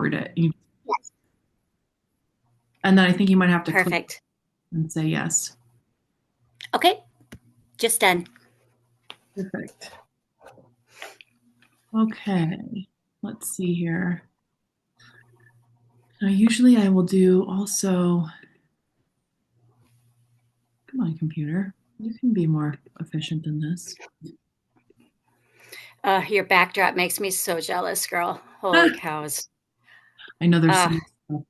record it. Yes. And then I think you might have to click Perfect. and say yes. Okay, just done. Perfect. Okay, let's see here. Now, usually I will do also, come on, computer. You can be more efficient than this. Your backdrop makes me so jealous, girl. Holy cows. I know there's Uh, some stuff.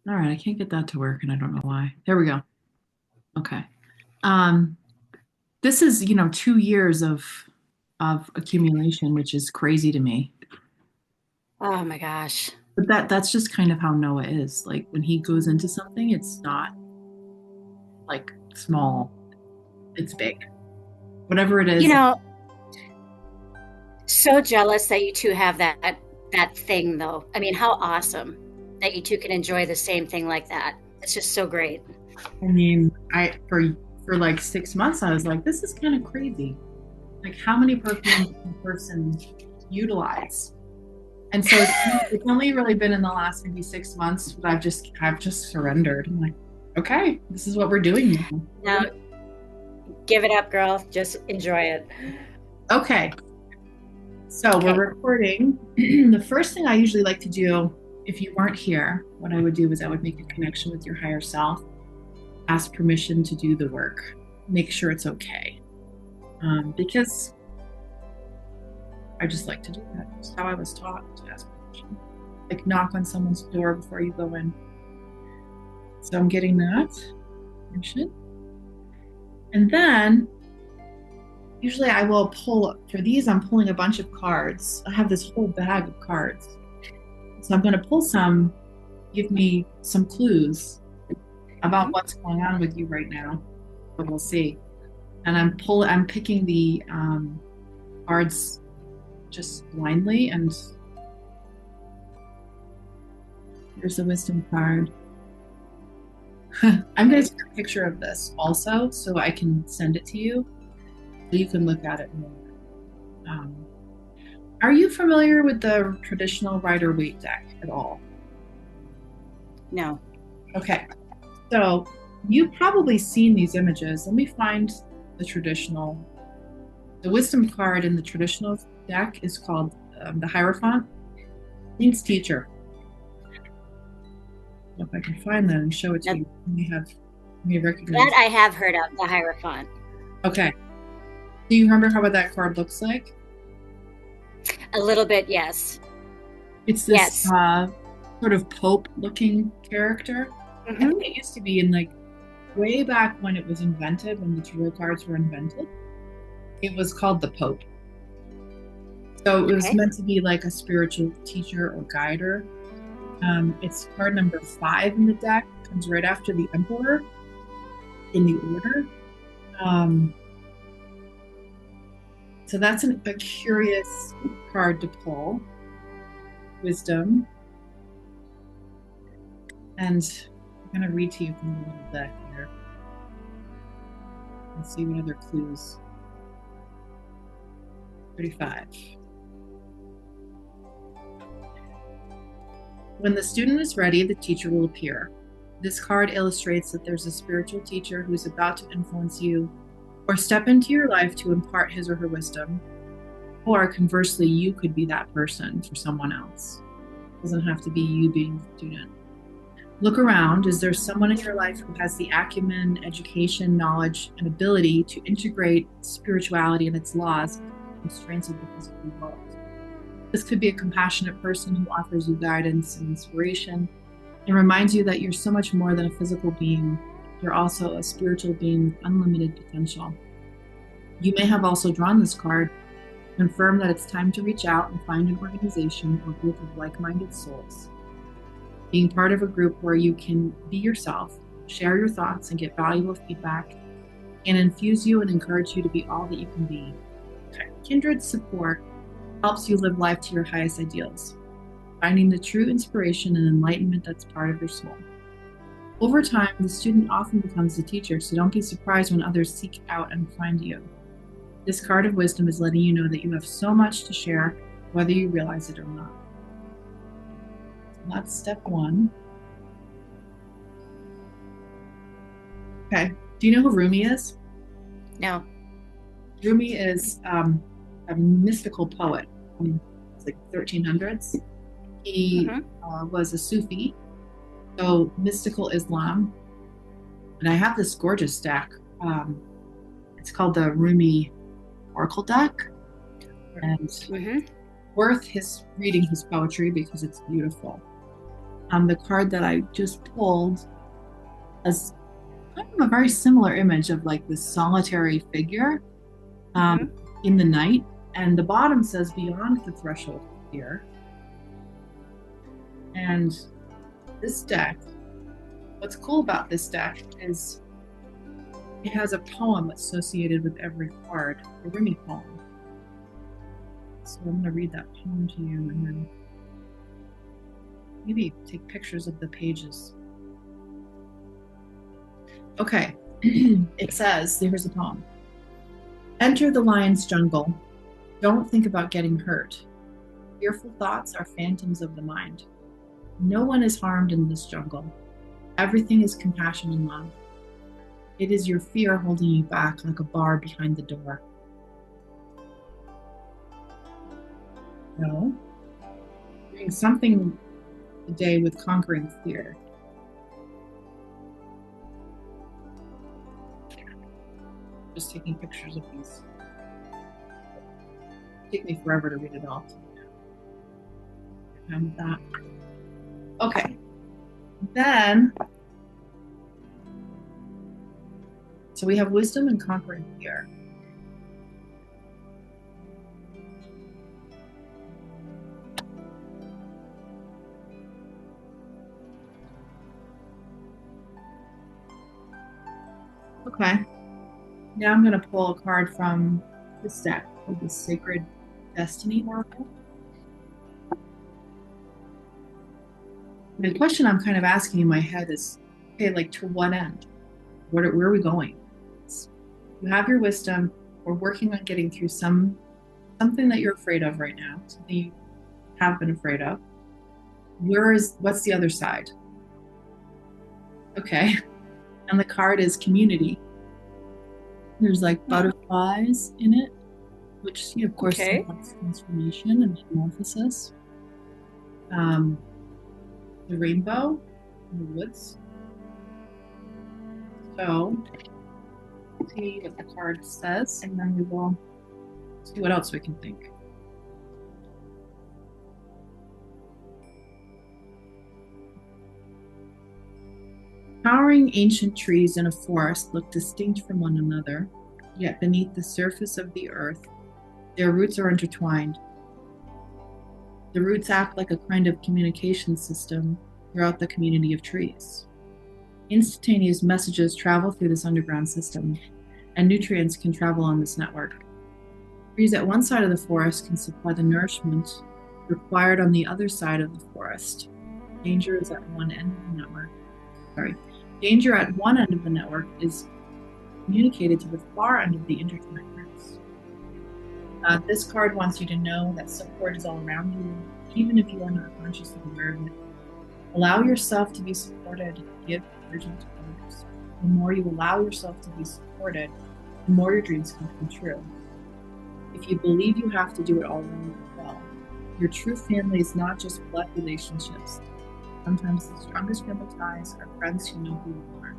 All right, I can't get that to work and I don't know why. There we go. Okay. Um, this is, 2 years of accumulation, which is crazy to me. oh my gosh. But that's just kind of how Noah is. Like when he goes into something, it's not like small, it's big. Whatever it You is. know, so jealous that you two have that thing though. I mean, how awesome that you two can enjoy the same thing like that. It's just so great. I mean, I for like 6 months, I was like, this is kind of crazy. Like how many perfumes can a person utilize? And so it's only really been in the last maybe 6 months that I've just surrendered. I'm like, okay, this is what we're doing now. Now, give it up, girl. Just enjoy it. Okay, so we're Okay. recording. The first thing I usually like to do, if you weren't here, what I would do is I would make a connection with your higher self, ask permission to do the work, make sure it's okay. Because I just like to do that. It's how I was taught to ask permission. Like knock on someone's door before you go in. So I'm getting that permission. And then usually I will pull, for these, I'm pulling a bunch of cards. I have this whole bag of cards. So I'm going to pull some, give me some clues about Mhm. what's going on with you right now. But we'll see. And I'm picking the cards just blindly. And here's the wisdom card. I'm going to Okay. take a picture of this also so I can send it to you so you can look at it more. Um, are you familiar with the traditional Rider-Waite deck at all? No. Okay, so you've probably seen these images. Let me find the traditional. The wisdom card in the traditional deck is called the Hierophant. Means teacher. If I can find that and show it to Now, you, you may that recognize. I have heard of, the Hierophant. Okay. Do you remember how that card looks like? A little bit, yes. It's this Yes. sort of Pope-looking character. I think Hmm. it used to be in like way back when it was invented, when the tarot cards were invented. It was called the Pope. So it was Okay. meant to be like a spiritual teacher or guider. It's card number 5 in the deck. Comes right after the Emperor in the order. Um, so that's a curious card to pull. Wisdom. And I'm going to read to you from the little deck here and see what other clues. 35. When the student is ready, the teacher will appear. This card illustrates that there's a spiritual teacher who's about to influence you or step into your life to impart his or her wisdom. Or conversely, you could be that person for someone else. It doesn't have to be you being the student. Look around. Is there someone in your life who has the acumen, education, knowledge, and ability to integrate spirituality and its laws and constraints of the physical world? This could be a compassionate person who offers you guidance and inspiration and reminds you that you're so much more than a physical being. You're also a spiritual being with unlimited potential. You may have also drawn this card to confirm that it's time to reach out and find an organization or group of like-minded souls. Being part of a group where you can be yourself, share your thoughts, and get valuable feedback, and infuse you and encourage you to be all that you can be. Okay. Kindred support helps you live life to your highest ideals, finding the true inspiration and enlightenment that's part of your soul. Over time, the student often becomes the teacher, so don't be surprised when others seek out and find you. This card of wisdom is letting you know that you have so much to share, whether you realize it or not. That's step one. Okay. Do you know who Rumi is? No. Rumi is a mystical poet. It's like 1300s. He was a Sufi, so mystical Islam. And I have this gorgeous deck. It's called the Rumi Oracle deck, and worth reading his poetry because it's beautiful. The card that I just pulled has kind of a very similar image of like this solitary figure in the night, and the bottom says beyond the threshold of fear. And this deck, what's cool about this deck is it has a poem associated with every card, a Rumi poem. So I'm going to read that poem to you and then maybe take pictures of the pages. Okay, it says, here's the poem. Enter the lion's jungle. Don't think about getting hurt. Fearful thoughts are phantoms of the mind. No one is harmed in this jungle. Everything is compassion and love. It is your fear holding you back like a bar behind the door. No. Doing something today with conquering fear. Just taking pictures of these. It'll take me forever to read it all. And that. Okay. Then, so we have wisdom and conquering fear. Okay. Now I'm going to pull a card from this deck called the Sacred Destiny Oracle. The question I'm kind of asking in my head is, okay, like to what end? Where are we going? You have your wisdom. We're working on getting through something that you're afraid of right now, something you have been afraid of. What's the other side? Okay. And the card is community. There's like butterflies in it, which of course symbolize transformation and metamorphosis. The rainbow in the woods. So, let's see what the card says, and then we will see what else we can think. Towering ancient trees in a forest look distinct from one another, yet beneath the surface of the earth, their roots are intertwined. The roots act like a kind of communication system throughout the community of trees. Instantaneous messages travel through this underground system, and nutrients can travel on this network. Trees at one side of the forest can supply the nourishment required on the other side of the forest. Danger is at one end of the network. Danger at one end of the network is communicated to the far end of the intertwined roots. This card wants you to know that support is all around you, even if you are not consciously aware of it. Allow yourself to be supported. Give encouragement to others. The more you allow yourself to be supported, the more your dreams can come true. If you believe you have to do it all alone, well, your true family is not just blood relationships. Sometimes the strongest family ties are friends who know who you are.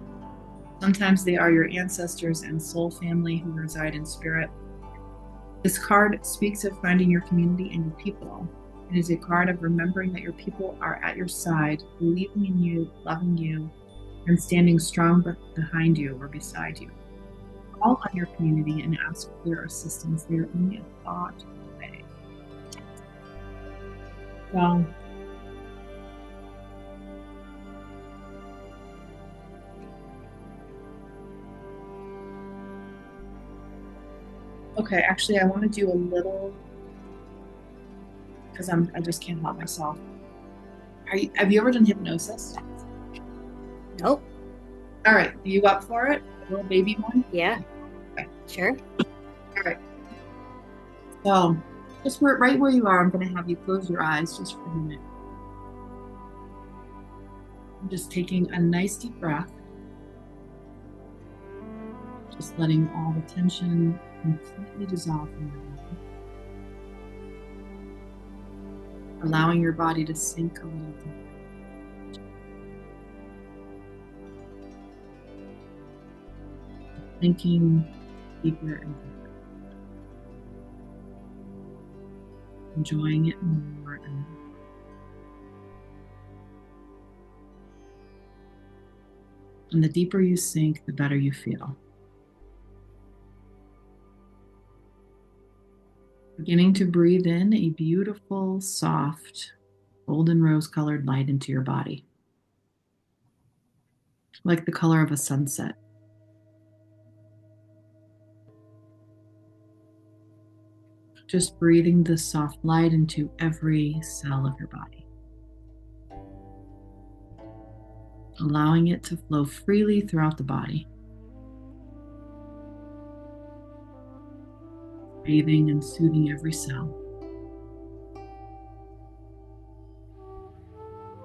Sometimes they are your ancestors and soul family who reside in spirit. This card speaks of finding your community and your people. It is a card of remembering that your people are at your side, believing in you, loving you, and standing strong behind you or beside you. Call on your community and ask for their assistance. They are only a thought away. So, okay, actually, I want to do a little, because I just can't help myself. Have you ever done hypnosis? Nope. All right, are you up for it? A little baby one? Yeah. Okay. Sure. All right. So, just right where you are, I'm going to have you close your eyes just for a minute. Just taking a nice deep breath, just letting all the tension completely dissolve from your body, allowing your body to sink a little deeper. Sinking deeper and deeper, enjoying it more and more. And the deeper you sink, the better you feel. Beginning to breathe in a beautiful, soft, golden rose-colored light into your body, like the color of a sunset. Just breathing this soft light into every cell of your body, allowing it to flow freely throughout the body, bathing and soothing every cell,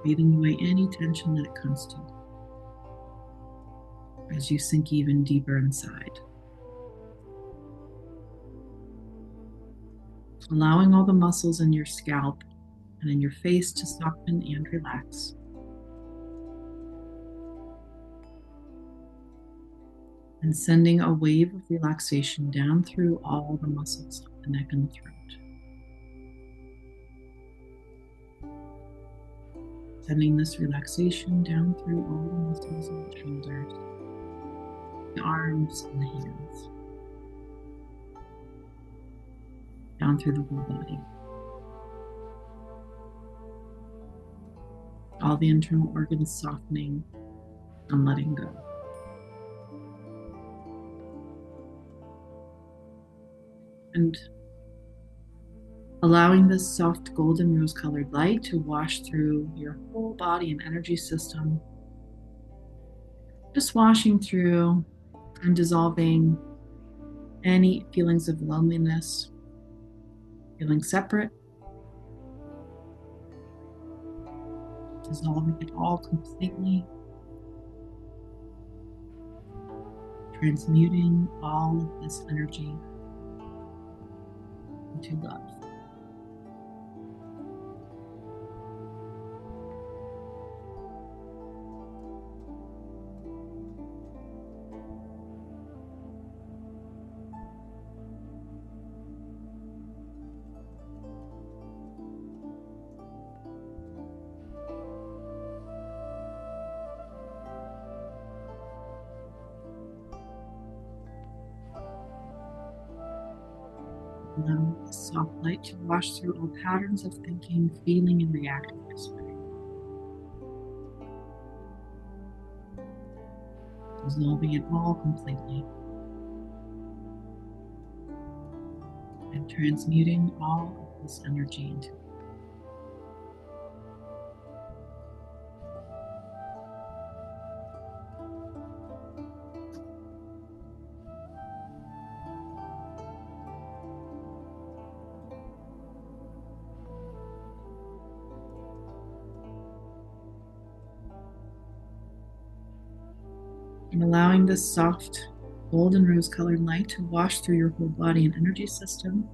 breathing away any tension that it comes to as you sink even deeper inside. Allowing all the muscles in your scalp and in your face to soften and relax. And sending a wave of relaxation down through all the muscles of the neck and the throat. Sending this relaxation down through all the muscles of the shoulders, the arms, and the hands. Down through the whole body. All the internal organs softening and letting go. And allowing this soft golden rose-colored light to wash through your whole body and energy system. Just washing through and dissolving any feelings of loneliness, feeling separate, dissolving it all completely, transmuting all of this energy into love. Allow the soft light to wash through all patterns of thinking, feeling, and reacting this way. Dissolving it all completely. And transmuting all of this energy into love. And allowing this soft golden rose-colored light to wash through your whole body and energy system.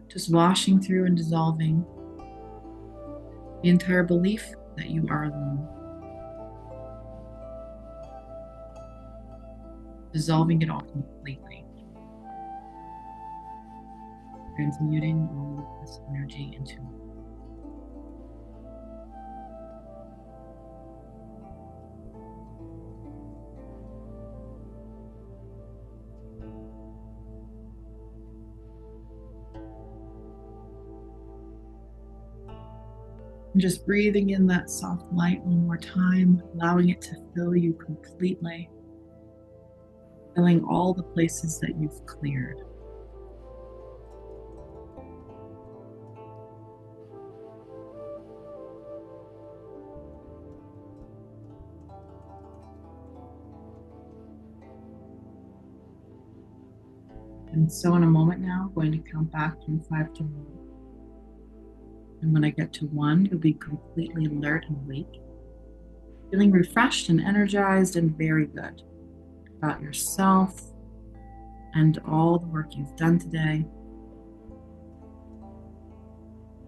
Just washing through and dissolving the entire belief that you are alone. Dissolving it all completely. Transmuting all of this energy into love. And just breathing in that soft light one more time, allowing it to fill you completely, filling all the places that you've cleared. And so in a moment now, I'm going to count back from 5 to 1. And when I get to 1, you'll be completely alert and awake, feeling refreshed and energized and very good about yourself and all the work you've done today.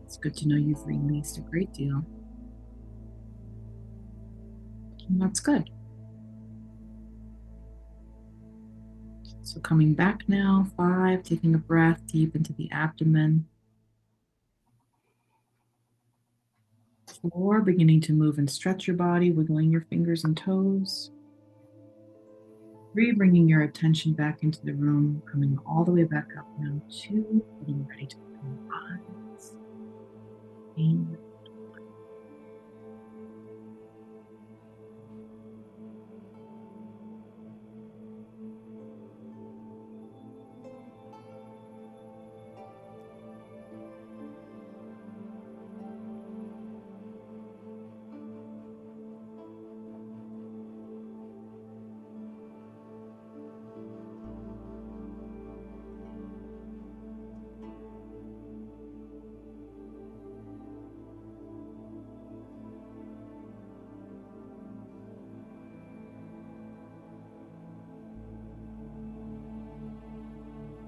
It's good to know you've released a great deal. And that's good. So coming back now, 5, taking a breath deep into the abdomen. 4, beginning to move and stretch your body, wiggling your fingers and toes. 3, bringing your attention back into the room, coming all the way back up now. 2, getting ready to open your eyes. And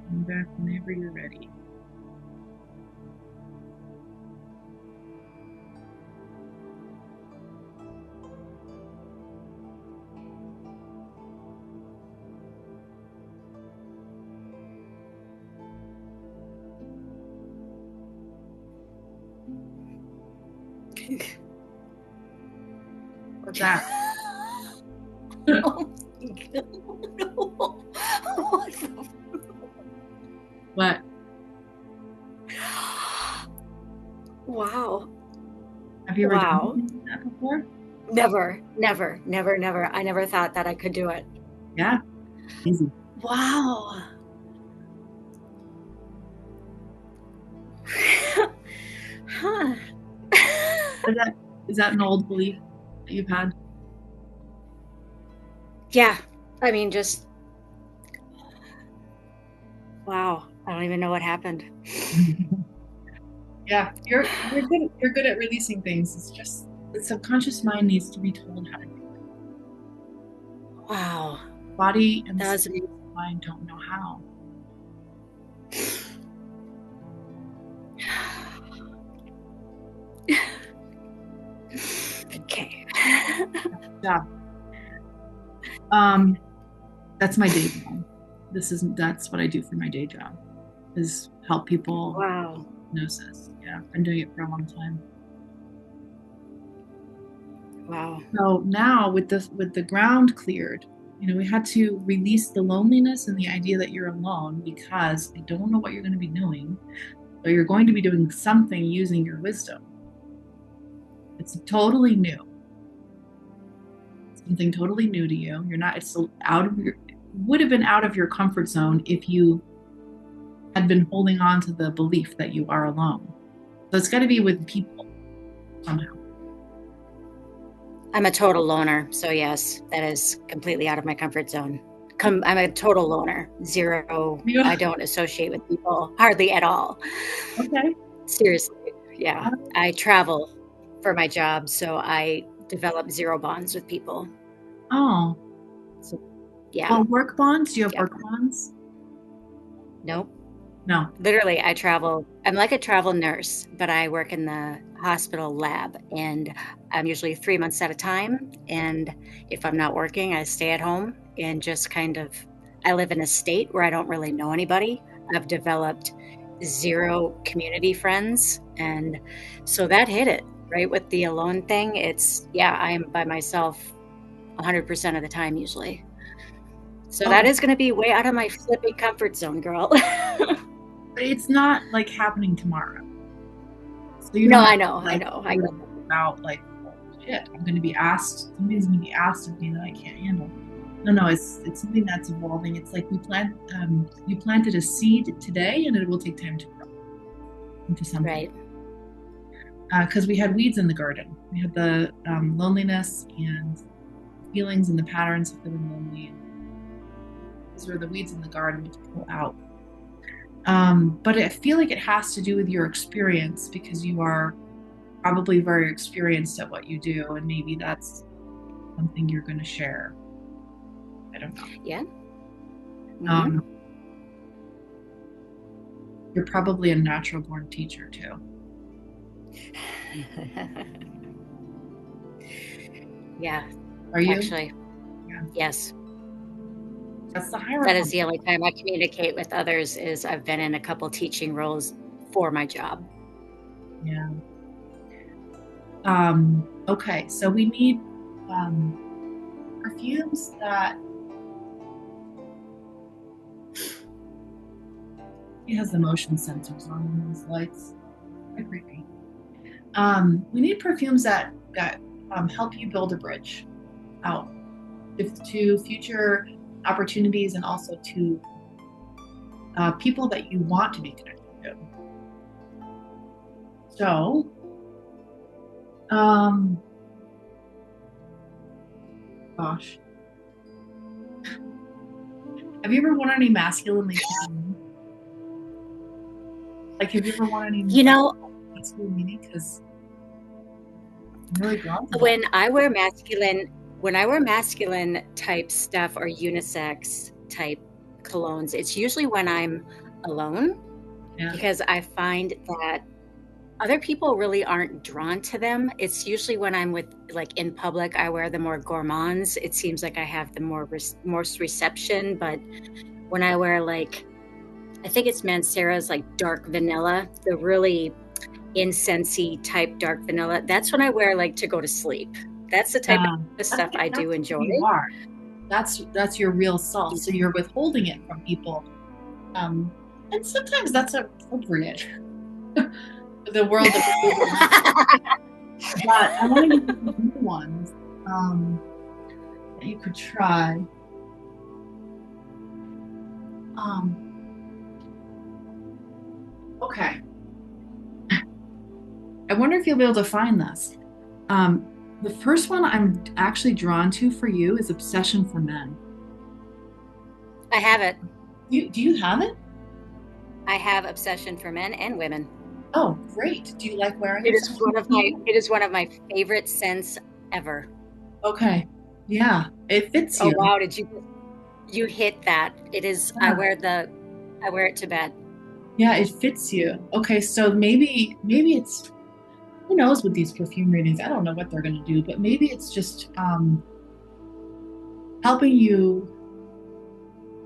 come back whenever you're ready. What's that? Oh my God. What the What? Wow. Have you ever done Wow. anything like that before? Never, never, never, never. I never thought that I could do it. Yeah, easy. Wow. Huh. Is that an old belief that you've had? Yeah. I mean, just wow. I don't even know what happened. Yeah, you're good at releasing things. It's just the subconscious mind needs to be told how to do it. Wow. Body and That was mind don't know how. okay. Yeah. That's my day job. That's what I do for my day job, is help people Wow. diagnosis. Yeah, I've been doing it for a long time. Wow. So now with the ground cleared, we had to release the loneliness and the idea that you're alone, because I don't know what you're going to be doing, but you're going to be doing something using your wisdom. It's totally new. Something totally new to you. You're not, it's would have been out of your comfort zone if you had been holding on to the belief that you are alone. So it's got to be with people somehow. I'm a total loner. So yes, that is completely out of my comfort zone. I'm a total loner. Zero. Yeah. I don't associate with people hardly at all. Okay. Seriously. Yeah. I travel for my job, so I develop zero bonds with people. Oh. So, yeah. Well, work bonds? Do you have work bonds? Nope. No. Literally, I travel. I'm like a travel nurse, but I work in the hospital lab, and I'm usually 3 months at a time. And if I'm not working, I stay at home and just I live in a state where I don't really know anybody. I've developed zero community friends. And so that hit it right with the alone thing. I am by myself 100% of the time usually. So that is going to be way out of my flipping comfort zone, girl. It's not like happening tomorrow. So I know. About like, oh, shit, I'm going to be asked. Somebody's going to be asked of me that I can't handle. No, it's something that's evolving. It's like you planted a seed today, and it will take time to grow into something. Right. Because we had weeds in the garden. We had the loneliness and feelings and the patterns of feeling lonely. These were the weeds in the garden to pull out. But I feel like it has to do with your experience because you are probably very experienced at what you do, and maybe that's something you're going to share. I don't know. Yeah. Mm-hmm. Um, you're probably a natural born teacher too. Yeah, Are you? actually, Yeah. yes. That's the That is the hierarchy. only time I communicate with others is I've been in a couple teaching roles for my job. Yeah. Okay, so we need um, perfumes that he has the motion sensors on these lights. Quite creepy. We need perfumes that help you build a bridge out to future opportunities and also to people that you want to be connected to. So, um, gosh, have you ever worn any masculinely feminine? Like, have you ever worn any You know, masculine meaning? Because I'm really drawn to that. when I wear masculine type stuff or unisex type colognes, it's usually when I'm alone Yeah. because I find that other people really aren't drawn to them. It's usually when I'm with, like, in public, I wear the more gourmands. It seems like I have the most reception, but when I wear, like, I think it's Mancera's, like, dark vanilla, the really incensey type dark vanilla, that's when I wear, like, to go to sleep. That's the type of stuff I do That's enjoy. who you are. That's your real self. So you're withholding it from people. Um, and sometimes that's appropriate for the world that we live in. But I want to give you some new ones that you could try. Um, okay. I wonder if you'll be able to find this. Um, the first one I'm actually drawn to for you is Obsession for Men. I have it. Do you have it? I have obsession for men and women. Oh, great. Do you like wearing It is Obsession one for of my Men? it is one of my favorite scents ever. Okay. Yeah, it fits Oh, you. wow, you hit that. It is Yeah. I wear it to bed. Yeah, it fits you. Okay, so maybe it's who knows with these perfume readings. I don't know what they're going to do, but maybe it's just helping you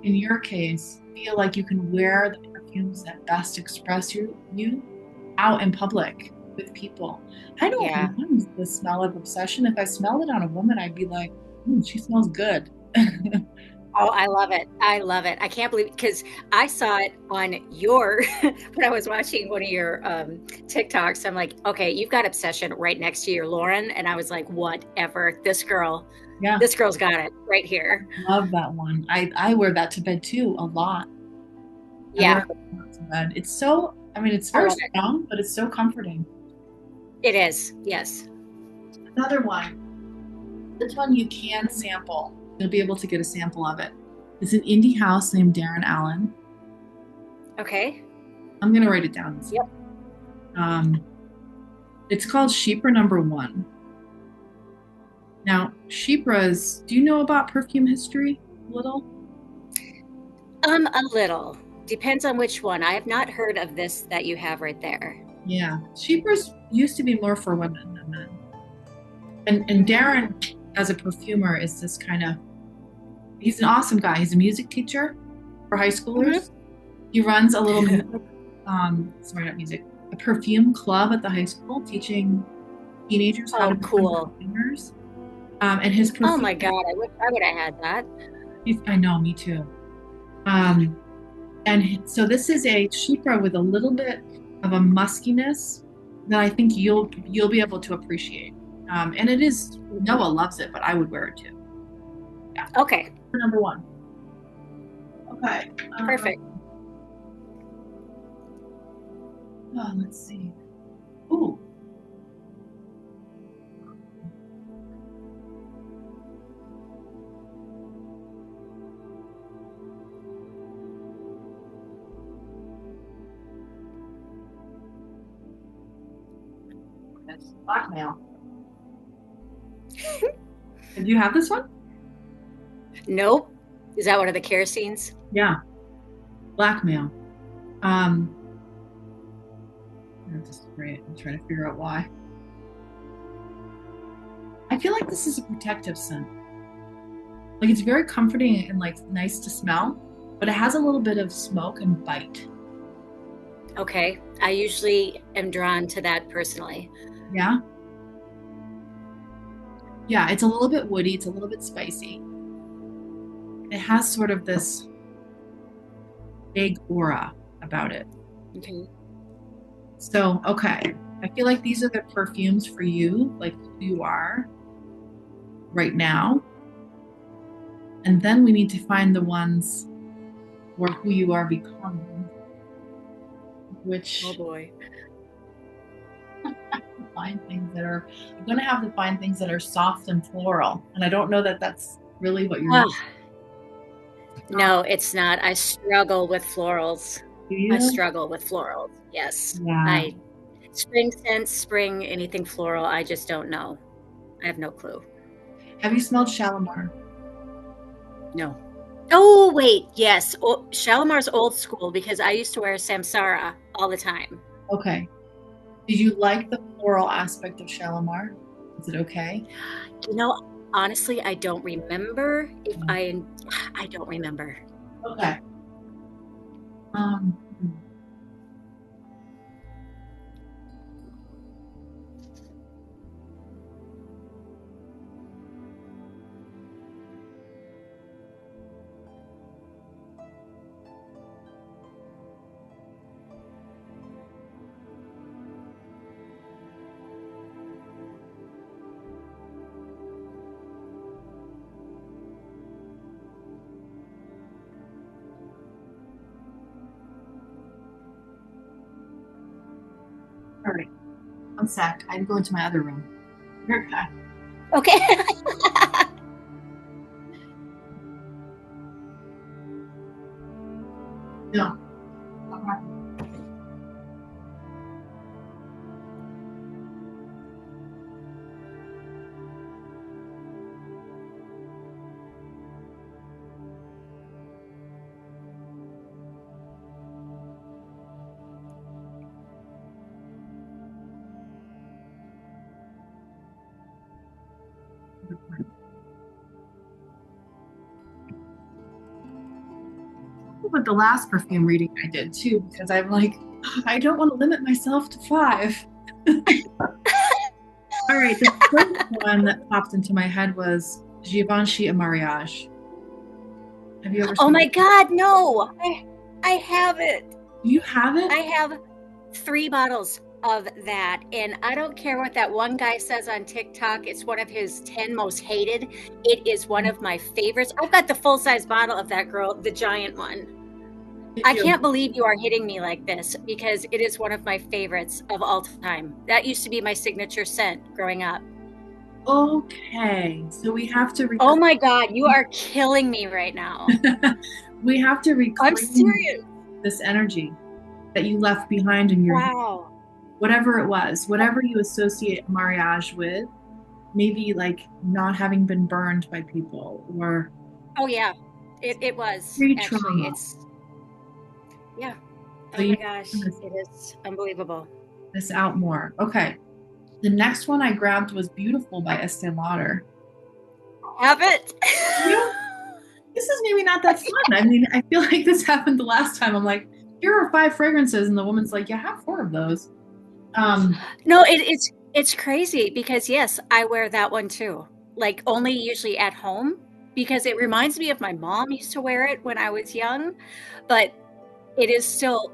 in your case feel like you can wear the perfumes that best express you out in public with people. I don't Yeah. mind the smell of obsession. If I smelled it on a woman, I'd be like, she smells good. Oh, I love it. I love it. I can't believe because I saw it on your when I was watching one of your TikToks. I'm like, okay, you've got obsession right next to your Lauren, and I was like, whatever. Yeah, This girl's got it right here. love that one. I wear that to bed too a lot. I wear Yeah, it a lot to bed. It's so, I mean, it's I very love it. strong, but it's so comforting. It is. Yes. Another one. This one you can sample. You'll be able to get a sample of it. It's an indie house named Darren Allen. Okay. I'm gonna write it down. Yep. Um, it's called Sheepra Number One. Now, Sheepras, do you know about perfume history? A little? A little. Depends on which one. I have not heard of this that you have right there. Yeah. Sheepras used to be more for women than men. And Mm-hmm. Darren, as a perfumer, is this kind of he's an awesome guy. He's a music teacher for high schoolers. Mm-hmm. He runs a little music, sorry, not music, a perfume club at the high school, teaching teenagers how to Oh, become cool. perfumers. And his Oh perfume, my God. I wish I would have had that. I know, me too. Um, so this is a Chypre with a little bit of a muskiness that I think you'll be able to appreciate. And it is Noah loves it, but I would wear it too. Yeah, Okay. number one. Okay. Perfect. Let's see. Ooh, It's blackmail. Did you have this one? Nope. Is that one of the care scenes? Yeah, blackmail. That's great. I'm trying to figure out why. I feel like this is a protective scent. Like it's very comforting and like nice to smell, but it has a little bit of smoke and bite. Okay. I usually am drawn to that personally. Yeah. Yeah, it's a little bit woody, it's a little bit spicy. It has sort of this big aura about it. Okay. So, okay. I feel like these are the perfumes for you, like who you are right now. And then we need to find the ones for who you are becoming, which Oh boy. find things that are, you're going to have to find things that are soft and floral. And I don't know that that's really what you're Oh, no, it's not. I struggle with florals. do I you? struggle with florals. Yes. Yeah. Spring scents, spring, anything floral, I just don't know. I have no clue. Have you smelled Shalimar? No. Oh, wait. Yes. Shalimar's old school because I used to wear Samsara all the time. Okay. Did you like the floral aspect of Shalimar? Is it okay? You know, honestly, I don't remember if I don't remember. Okay. Um, all right. One sec. I'm going to my other room. You're okay. Okay. No. With the last perfume reading I did too, because I'm like, I don't want to limit myself to 5. All right, the first one that popped into my head was Givenchy a Mariage. Have you ever Oh seen my it? God, no. I have it. Do you have it? I have 3 bottles of that. And I don't care what that one guy says on TikTok. It's one of his 10 most hated. It is one of my favorites. I've got the full-size bottle of that girl, the giant one. Did I you? can't believe you are hitting me like this because it is one of my favorites of all time. That used to be my signature scent growing up. Okay, so we have to Oh my God, you are killing me right now. we have to I'm reclaim serious. this energy that you left behind in your Wow. whatever it was, whatever you associate mariage with, maybe like not having been burned by people or Oh yeah, it was actually. pre-trauma. Yeah. So Oh you my gosh, it is unbelievable. this out more. Okay. The next one I grabbed was Beautiful by Estee Lauder. Have it. You know, this is maybe not that fun. I mean, I feel like this happened the last time. I'm like, here are 5 fragrances, and the woman's like, you have 4 of those. No, it's crazy because yes, I wear that one too. Like only usually at home because it reminds me of my mom used to wear it when I was young, but it is still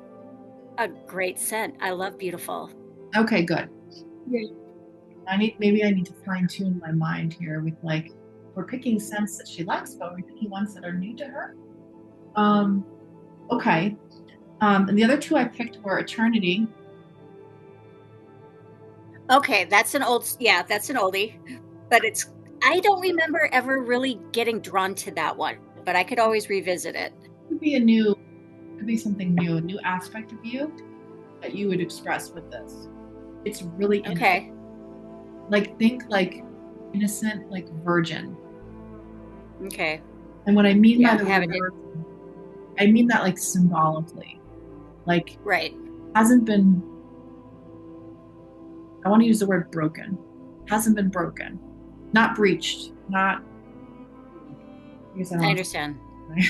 a great scent. I love Beautiful. Okay, good. Yeah. Maybe I need to fine tune my mind here with like we're picking scents that she likes, but we're picking ones that are new to her. Okay. And the other 2 I picked were Eternity. Okay, that's an oldie. But I don't remember ever really getting drawn to that one, but I could always revisit it. Could be something new, a new aspect of you that you would express with this. It's really innocent. Okay. Like think like innocent, like virgin. Okay. And what I mean by Yeah, the word haven't it. virgin, I mean that like symbolically. Like Right. hasn't been, I want to use the word broken. Hasn't been broken. Not breached. Not, I guess I don't I want understand.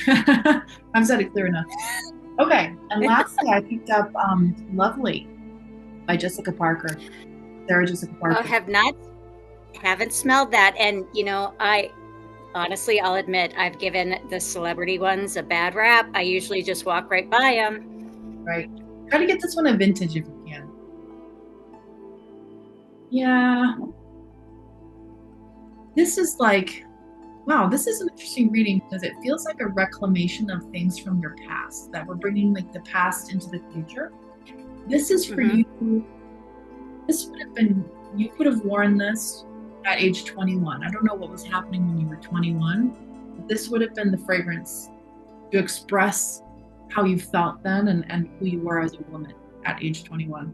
to. I've said it clear enough. Okay. And lastly, I picked up Lovely by Jessica Parker. Sarah Jessica Oh, Parker. haven't smelled that. And, I honestly, I'll admit, I've given the celebrity ones a bad rap. I usually just walk right by them. Right. Try to get this one a vintage if you can. Yeah. This is like, wow, this is an interesting reading because it feels like a reclamation of things from your past that we're bringing like the past into the future. This is for Hmm. you. This would have been, you could have worn this at age 21. I don't know what was happening when you were 21, but this would have been the fragrance to express how you felt then and who you were as a woman at age 21.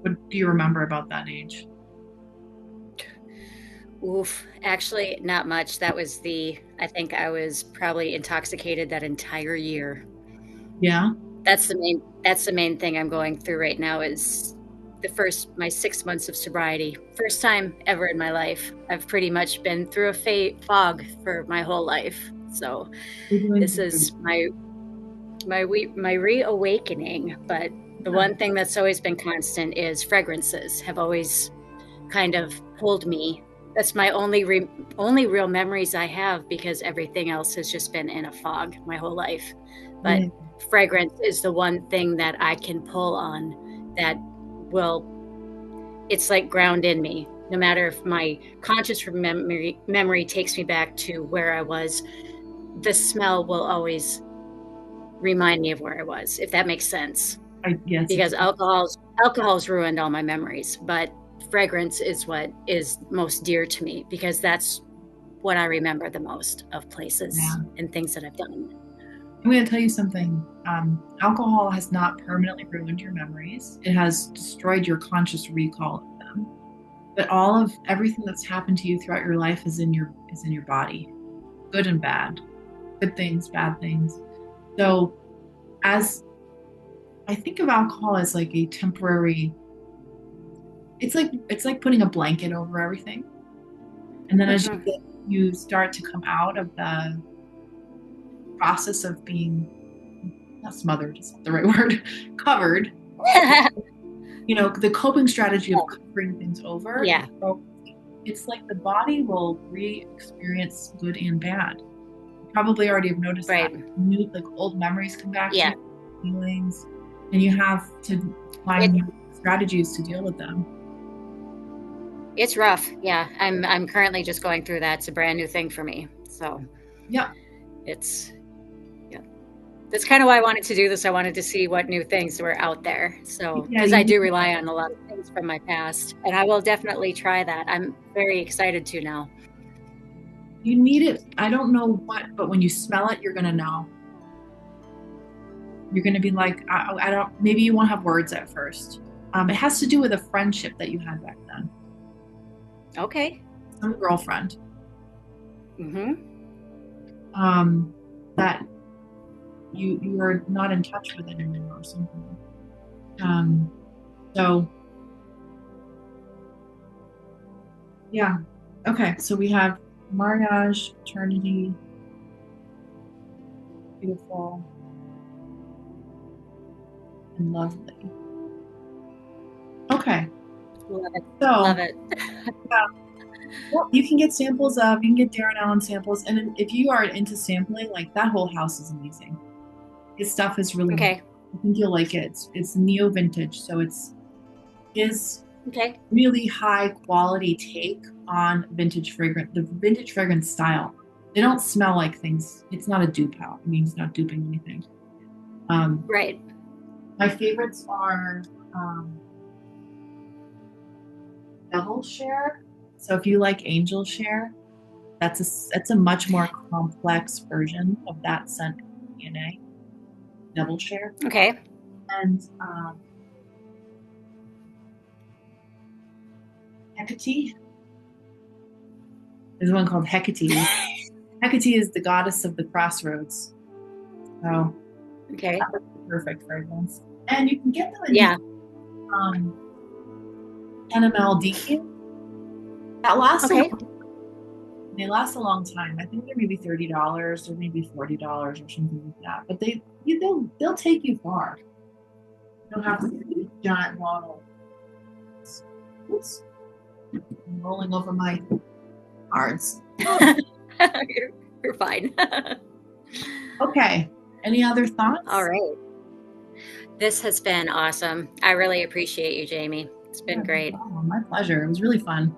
What do you remember about that age? Oof. Actually, not much. I think I was probably intoxicated that entire year. Yeah. That's the main thing I'm going through right now is my 6 months of sobriety. First time ever in my life. I've pretty much been through a fog for my whole life. So You're doing this good. is my reawakening. But the Yeah. one thing that's always been constant is fragrances have always kind of pulled me. That's my only real memories I have because everything else has just been in a fog my whole life. But Yeah. fragrance is the one thing that I can pull on that will, it's like ground in me. No matter if my conscious memory takes me back to where I was, the smell will always remind me of where I was, if that makes sense. Yes, it Because does. alcohol's ruined all my memories, but fragrance is what is most dear to me because that's what I remember the most of places Yeah. and things that I've done. I'm going to tell you something. Alcohol has not permanently ruined your memories. It has destroyed your conscious recall of them. But all of everything that's happened to you throughout your life is in your body, good and bad, good things, bad things. So as I think of alcohol as like a temporary, it's like putting a blanket over everything. And then as Hmm. you start to come out of the process of being not smothered, is not the right word, covered, the coping strategy of covering things over. Yeah, So it's like the body will re-experience good and bad. You probably already have noticed that. right. New like old memories come back to Yeah, you, feelings, and you have to it find new strategies to deal with them. it's rough. Yeah, I'm currently just going through that. It's a brand new thing for me. So Yeah, it's yeah. That's kind of why I wanted to do this. I wanted to see what new things were out there. So, yeah, because I do rely on a lot of things from my past, and I will definitely try that. I'm very excited to now. you need it. I don't know what, but when you smell it, you're gonna know. You're gonna be like, I don't. Maybe you won't have words at first. It has to do with a friendship that you had back then, Okay. some girlfriend. Mm-hmm. Um, that you are not in touch with anymore or something. Um, so yeah. Okay, so we have Mariage, Eternity, Beautiful, and Lovely. Okay, Love it. Love so it. yeah, well, you can get samples you can get Darren Allen samples, and if you are into sampling, like that whole house is amazing. His stuff is really nice. Okay. I think you'll like it. It's neo vintage, so it's his Okay. really high quality take on the vintage fragrance style. They don't smell like things. It's not a dupe out. I mean, it's not duping anything. Um, Right. my favorites are Devil Share. So if you like Angel Share, that's a much more complex version of that scent DNA. Devil Share, Okay. and Hecate. There's one called Hecate. Hecate is the goddess of the crossroads. So Okay. that would be perfect fragrance. And you can get them in Yeah. NML DQ. That lasts Okay. they last a long time. I think they're maybe $30 or maybe $40 or something like that. But they'll take you far. You don't have to be a giant bottle. Oops. I'm rolling over my cards. You're fine. Okay. Any other thoughts? All right. This has been awesome. I really appreciate you, Jamie. It's been great. Oh, my pleasure. It was really fun.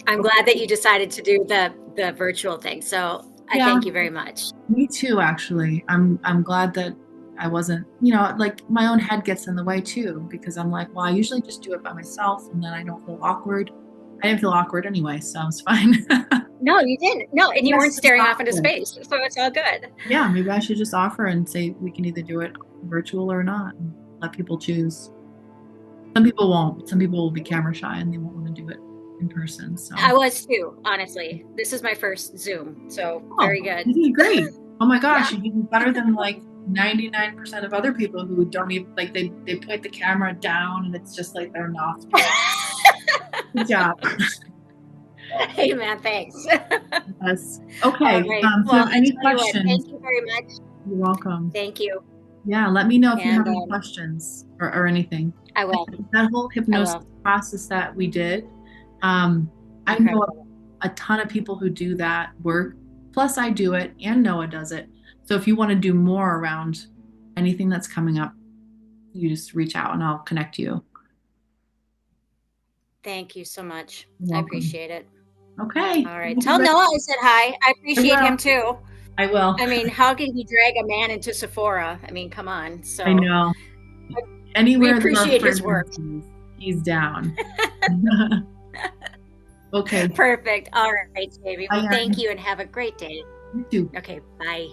I'm glad that you decided to do the virtual thing. So I thank you very much. Me too, actually. I'm glad that I wasn't, like my own head gets in the way too, because I'm like, well, I usually just do it by myself and then I don't feel awkward. I didn't feel awkward anyway, so it's fine. No, you didn't. No, and you weren't staring off into space, so it's all good. Yeah, maybe I should just offer and say we can either do it virtual or not, and let people choose. Some people won't. Some people will be camera shy and they won't want to do it in person. So I was too, honestly. This is my first Zoom, so very good. You did great. Oh my gosh, you did better than like 99% of other people who don't even like they point the camera down and it's just like they're not. Good job. Hey man, thanks. Yes. Okay. Right. So any questions? Thank you very much. You're welcome. Thank you. Yeah, let me know if you have any questions or anything. I will. That whole hypnosis process that we did, I know a ton of people who do that work. Plus, I do it, and Noah does it. So if you want to do more around anything that's coming up, you just reach out and I'll connect you. Thank you so much. I appreciate it. Okay. All right. Tell Noah I said hi. I appreciate him too. I will. I mean, how can he drag a man into Sephora? I mean, come on. So I know. Anywhere we appreciate his work. He's down. Okay. Perfect. All right, Jamie. Well, thank you and have a great day. You too. Okay. Bye.